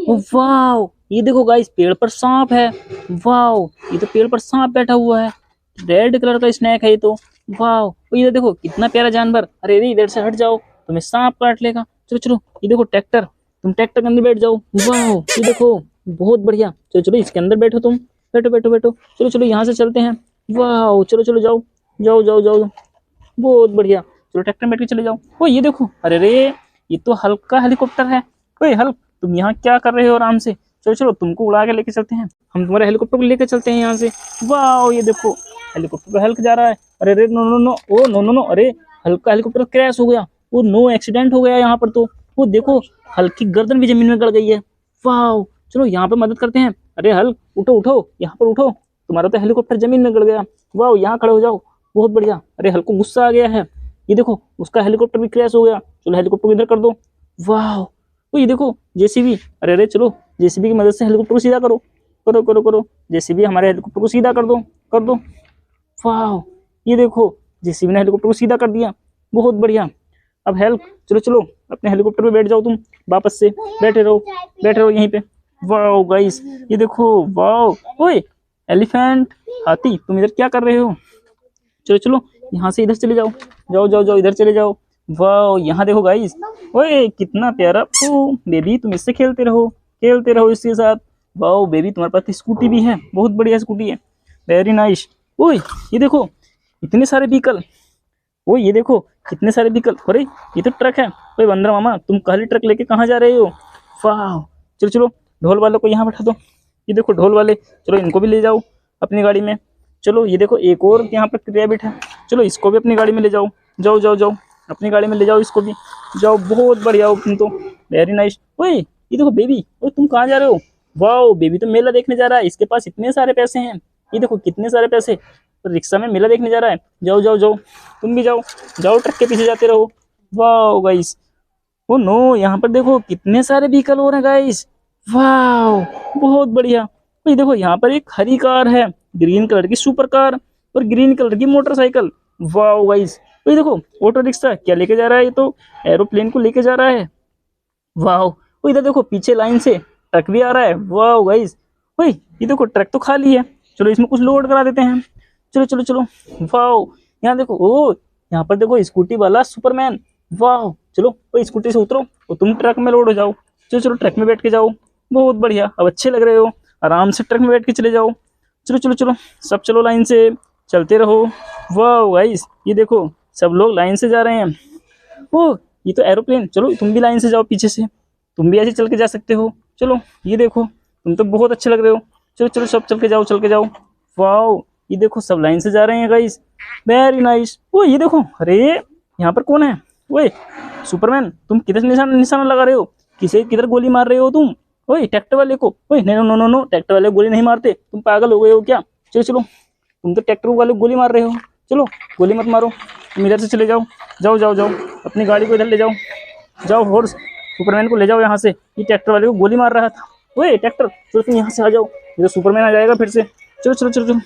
Wow, ये देखो guys, पेड़ पर सांप है। वाओ, ये तो पेड़ पर सांप बैठा हुआ है। रेड कलर का स्नैक है ये तो। वाओ, ये देखो कितना प्यारा जानवर। अरे रे, इधर से हट जाओ, तुम्हें सांप काट लेगा। चलो चलो, ये देखो ट्रैक्टर, तुम ट्रैक्टर के अंदर बैठ जाओ। वाओ, ये देखो बहुत बढ़िया। चलो चलो, इसके अंदर बैठो तुम। बैठो बैठो बैठो। चलो चलो, यहाँ से चलते हैं। वाओ, चलो चलो जाओ। जाओ जाओ जाओ। बहुत बढ़िया। चलो ट्रैक्टर में बैठ के चले जाओ। ओ ये देखो, अरे रे, ये तो हल्क का हेलीकॉप्टर है। ओए हल्क, तुम यहाँ क्या कर रहे हो आराम से? चलो चलो, तुमको उड़ा के लेके चलते हैं। हम तुम्हारे हेलीकॉप्टर को लेके चलते हैं यहाँ से। वाह, ये देखो हेलीकॉप्टर पे हल्क जा रहा है। अरे रे, no no no, oh no no no, अरे हल्क का हेलीकॉप्टर क्रैश हो गया। वो नो, एक्सीडेंट हो गया यहाँ पर तो। वो देखो, हल्क की गर्दन भी जमीन में गड़ गई है। वाह, चलो यहाँ पे मदद करते हैं। अरे हल्क, उठो उठो, यहाँ पर उठो। तुम्हारा तो हेलीकॉप्टर जमीन में गड़ गया। वाह, यहाँ खड़े हो जाओ। बहुत बढ़िया। अरे हल्क को गुस्सा आ गया है। ये देखो, उसका हेलीकॉप्टर भी क्रैश हो गया। चलो हेलीकॉप्टर को इधर कर दो। वाह, तो ये देखो जेसीबी। अरे अरे चलो, जेसीबी की मदद से हेलीकॉप्टर को सीधा करो। करो करो करो, जेसीबी हमारे हेलीकॉप्टर को सीधा कर दो। कर दो। वाह, ये देखो, जेसीबी ने हेलीकॉप्टर को सीधा कर दिया। बहुत बढ़िया। अब हेल्प, चलो चलो, अपने हेलीकॉप्टर पे बैठ जाओ तुम। वापस से बैठे रहो, बैठे रहो यहीं पे। वाह गाइस, ये देखो। वाह, ओए एलिफेंट, हाथी, तुम इधर क्या कर रहे हो? चलो चलो, यहाँ से इधर चले जाओ। जाओ जाओ जाओ, इधर चले जाओ। वाह, यहाँ देखो गाइस। ओए कितना प्यारा। ओ बेबी, तुम इससे खेलते रहो इसके साथ। वाह बेबी, तुम्हारे पास स्कूटी भी है। बहुत बढ़िया स्कूटी है। Very nice. ओए ये देखो, इतने सारे व्हीकल। ओ ये देखो, कितने सारे व्हीकल। अरे ये तो ट्रक है। ओए बंदर मामा, तुम खाली ट्रक लेके कहाँ जा रहे हो? वाह, चलो चलो, ढोल वालों को यहाँ बैठा दो। ये देखो ढोल वाले, चलो इनको भी ले जाओ अपनी गाड़ी में। चलो ये देखो, एक और यहाँ पर क्रिया बैठा। चलो इसको भी अपनी गाड़ी में ले जाओ। जाओ जाओ जाओ, अपनी गाड़ी में ले जाओ इसको भी। जाओ, बहुत बढ़िया हो तुम तो। Very nice. ओए ये देखो बेबी, ओए तुम कहाँ जा रहे हो? वाह, बेबी तो मेला देखने जा रहा है। इसके पास इतने सारे पैसे हैं। ये देखो कितने सारे पैसे। तो रिक्शा में मेला देखने जा रहा है। जाओ जाओ जाओ, तुम भी जाओ। जाओ, ट्रक के पीछे जाते रहो। वाह गाइस। ओ नो, यहाँ पर देखो कितने सारे व्हीकल हो रहे हैं गाइस। वाह, बहुत बढ़िया। तो ये देखो, यहाँ पर एक हरी कार है, ग्रीन कलर की सुपर कार, और ग्रीन कलर की मोटरसाइकिल। वाह गाइस। तो ये देखो, ऑटो रिक्शा क्या लेके जा रहा है? ये तो एरोप्लेन को लेके जा रहा है। वाह, वो इधर देखो, पीछे लाइन से ट्रक भी आ रहा है। वाह गाइस। ओए ये देखो, ट्रक तो खाली है। चलो इसमें कुछ लोड करा देते हैं। चलो चलो चलो। वाह, यहाँ देखो, ओ यहाँ पर देखो स्कूटी वाला सुपरमैन। वाह, चलो ओए स्कूटी से उतरो और तुम ट्रक में लोड हो जाओ। चलो चलो, ट्रक में बैठ के जाओ। बहुत बढ़िया, अब अच्छे लग रहे हो। आराम से ट्रक में बैठ के चले जाओ। चलो चलो चलो, सब चलो लाइन से, चलते रहो। वाह गाइस, ये देखो सब लोग लाइन से जा रहे हैं। ओ ये तो एरोप्लेन। चलो तुम भी लाइन से जाओ पीछे से, तुम भी ऐसे चल के जा सकते हो। चलो ये देखो, तुम तो बहुत अच्छे लग रहे हो। चलो चलो, सब चल के जाओ, चल के जाओ। वाओ, ये देखो सब लाइन से जा रहे हैं गाइस। Very nice. ओ ये देखो, अरे यहाँ पर कौन है? ओए सुपरमैन, तुम किधर निशाना निशाना लगा रहे हो? किसे किधर गोली मार रहे हो तुम? ओए ट्रैक्टर वाले को। ओए no no no no, tractor वाले को गोली नहीं मारते। तुम पागल हो गए हो क्या? चलो चलो, तुम तो ट्रैक्टर वाले को गोली मार रहे हो। चलो गोली मत मारो, तुम इधर से चले जाओ। जाओ जाओ जाओ, अपनी गाड़ी को इधर ले जाओ। जाओ हॉर्स, सुपरमैन को ले जाओ यहाँ से। ये ट्रैक्टर वाले को गोली मार रहा था। ओए ट्रैक्टर, चलो तुम यहाँ से आ जाओ, ये तो सुपरमैन आ जाएगा फिर से। चलो चलो चलो चलो।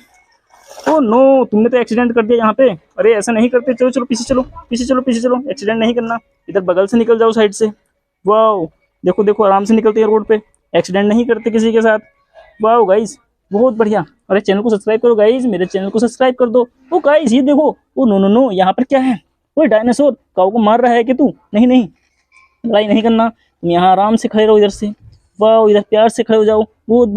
ओ नो, तुमने तो एक्सीडेंट कर दिया यहाँ पे। अरे ऐसा नहीं करते। चलो चलो, पीछे चलो, पीछे चलो, पीछे चलो। एक्सीडेंट नहीं करना, इधर बगल से निकल जाओ, साइड से। वाह, देखो देखो, आराम से निकलते हैं रोड पे। एक्सीडेंट नहीं करते किसी के साथ। वाह गाइस, बहुत बढ़िया। अरे चैनल को सब्सक्राइब करो गाइस, मेरे चैनल को सब्सक्राइब कर दो। ओ गाइस ये देखो, ओ नो नो नो, यहाँ पर क्या है? ओए डायनासोर, काऊ को मार रहा है कि तू? नहीं नहीं, लड़ाई नहीं करना, तुम यहाँ आराम से खड़े रहो इधर से। वाह, इधर प्यार से खड़े हो जाओ। बहुत